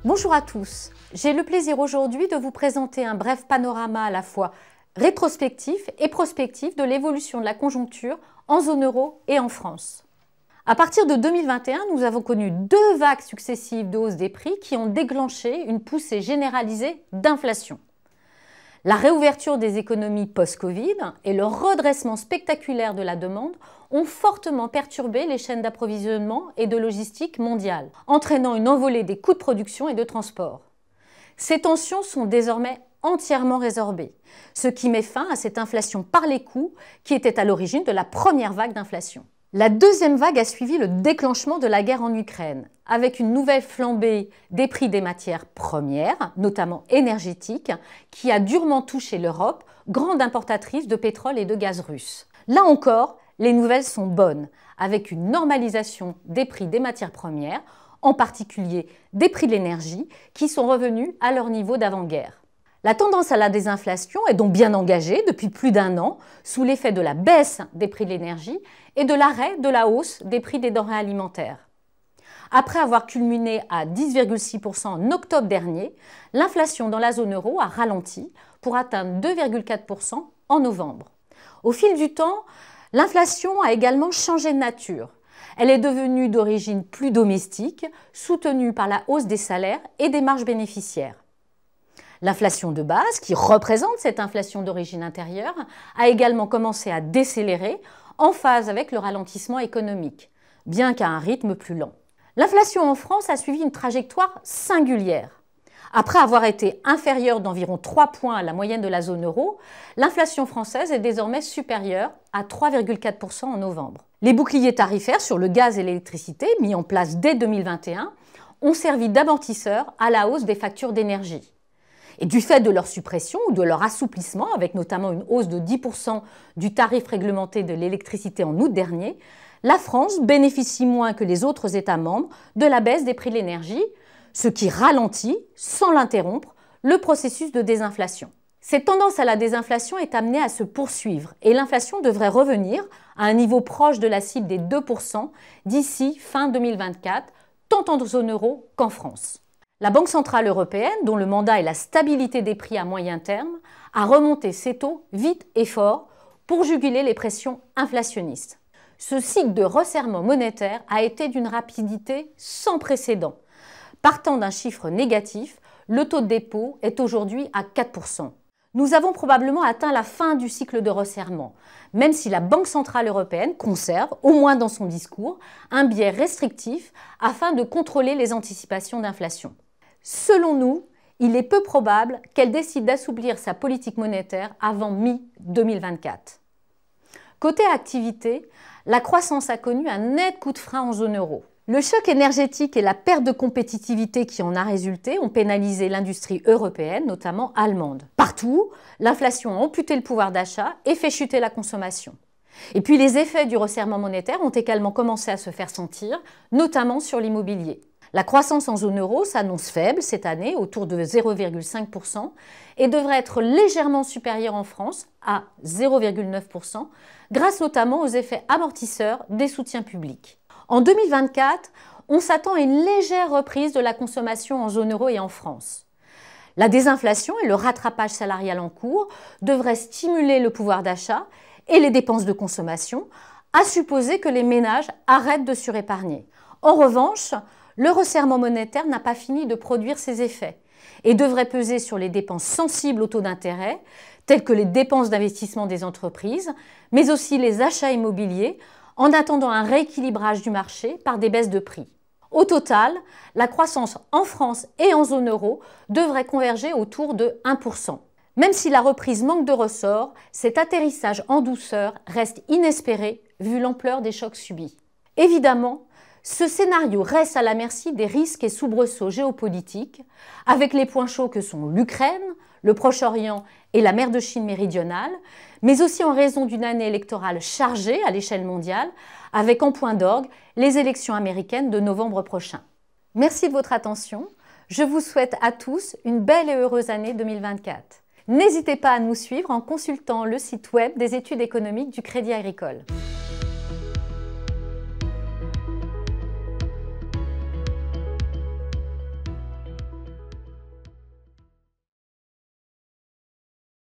Bonjour à tous, j'ai le plaisir aujourd'hui de vous présenter un bref panorama à la fois rétrospectif et prospectif de l'évolution de la conjoncture en zone euro et en France. À partir de 2021, nous avons connu deux vagues successives de hausse des prix qui ont déclenché une poussée généralisée d'inflation. La réouverture des économies post-Covid et le redressement spectaculaire de la demande ont fortement perturbé les chaînes d'approvisionnement et de logistique mondiales, entraînant une envolée des coûts de production et de transport. Ces tensions sont désormais entièrement résorbées, ce qui met fin à cette inflation par les coûts qui était à l'origine de la première vague d'inflation. La deuxième vague a suivi le déclenchement de la guerre en Ukraine, avec une nouvelle flambée des prix des matières premières, notamment énergétiques, qui a durement touché l'Europe, grande importatrice de pétrole et de gaz russe. Là encore, les nouvelles sont bonnes, avec une normalisation des prix des matières premières, en particulier des prix de l'énergie, qui sont revenus à leur niveau d'avant-guerre. La tendance à la désinflation est donc bien engagée depuis plus d'un an, sous l'effet de la baisse des prix de l'énergie et de l'arrêt de la hausse des prix des denrées alimentaires. Après avoir culminé à 10,6% en octobre dernier, l'inflation dans la zone euro a ralenti pour atteindre 2,4% en novembre. Au fil du temps, l'inflation a également changé de nature. Elle est devenue d'origine plus domestique, soutenue par la hausse des salaires et des marges bénéficiaires. L'inflation de base, qui représente cette inflation d'origine intérieure, a également commencé à décélérer en phase avec le ralentissement économique, bien qu'à un rythme plus lent. L'inflation en France a suivi une trajectoire singulière. Après avoir été inférieure d'environ 3 points à la moyenne de la zone euro, l'inflation française est désormais supérieure à 3,4% en novembre. Les boucliers tarifaires sur le gaz et l'électricité, mis en place dès 2021, ont servi d'amortisseur à la hausse des factures d'énergie. Et du fait de leur suppression ou de leur assouplissement, avec notamment une hausse de 10% du tarif réglementé de l'électricité en août dernier, la France bénéficie moins que les autres États membres de la baisse des prix de l'énergie, ce qui ralentit, sans l'interrompre, le processus de désinflation. Cette tendance à la désinflation est amenée à se poursuivre et l'inflation devrait revenir à un niveau proche de la cible des 2% d'ici fin 2024, tant en zone euro qu'en France. La Banque centrale européenne, dont le mandat est la stabilité des prix à moyen terme, a remonté ses taux vite et fort pour juguler les pressions inflationnistes. Ce cycle de resserrement monétaire a été d'une rapidité sans précédent. Partant d'un chiffre négatif, le taux de dépôt est aujourd'hui à 4%. Nous avons probablement atteint la fin du cycle de resserrement, même si la Banque centrale européenne conserve, au moins dans son discours, un biais restrictif afin de contrôler les anticipations d'inflation. Selon nous, il est peu probable qu'elle décide d'assouplir sa politique monétaire avant mi-2024. Côté activité, la croissance a connu un net coup de frein en zone euro. Le choc énergétique et la perte de compétitivité qui en a résulté ont pénalisé l'industrie européenne, notamment allemande. Partout, l'inflation a amputé le pouvoir d'achat et fait chuter la consommation. Et puis les effets du resserrement monétaire ont également commencé à se faire sentir, notamment sur l'immobilier. La croissance en zone euro s'annonce faible cette année, autour de 0,5%, et devrait être légèrement supérieure en France, à 0,9%, grâce notamment aux effets amortisseurs des soutiens publics. En 2024, on s'attend à une légère reprise de la consommation en zone euro et en France. La désinflation et le rattrapage salarial en cours devraient stimuler le pouvoir d'achat et les dépenses de consommation, à supposer que les ménages arrêtent de surépargner. En revanche, le resserrement monétaire n'a pas fini de produire ses effets et devrait peser sur les dépenses sensibles au taux d'intérêt, telles que les dépenses d'investissement des entreprises, mais aussi les achats immobiliers, en attendant un rééquilibrage du marché par des baisses de prix. Au total, la croissance en France et en zone euro devrait converger autour de 1%. Même si la reprise manque de ressort, cet atterrissage en douceur reste inespéré vu l'ampleur des chocs subis. Évidemment, ce scénario reste à la merci des risques et soubresauts géopolitiques, avec les points chauds que sont l'Ukraine, le Proche-Orient et la mer de Chine méridionale, mais aussi en raison d'une année électorale chargée à l'échelle mondiale, avec en point d'orgue les élections américaines de novembre prochain. Merci de votre attention. Je vous souhaite à tous une belle et heureuse année 2024. N'hésitez pas à nous suivre en consultant le site web des études économiques du Crédit Agricole.